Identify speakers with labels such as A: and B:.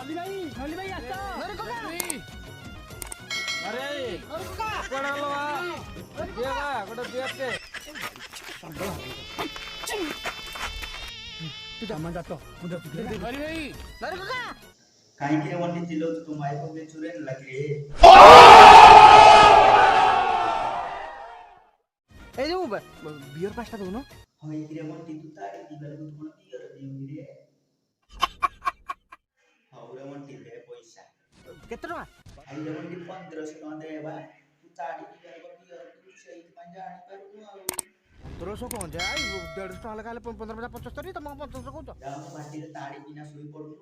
A: नली भाई आस अरे कोका
B: अरे कोका कोडा लवा देवा कोडा देते तू जमा जातो मुझे अरे भाई
A: अरे कोका
C: काहे के वंटी चिल्लो तू माई को बेचुरे लगे
A: ए जो बियर पास्ता दो ना
C: होय कि रे वंटी तू ताड़ी दिबल को कोन बियर देउ रे हाउरे वंटी दे पैसा
A: केते टका
C: आई रे वंटी 1500 टका देबा तू ताड़ी दिबल को बियर तू सही पंजा आनी पारु आ
A: 1500 कौन जाए 150 टका लगा 15 75 तुम 500 कहू
C: जाओ पार्टी रे ताड़ी बिना सोई पड़ू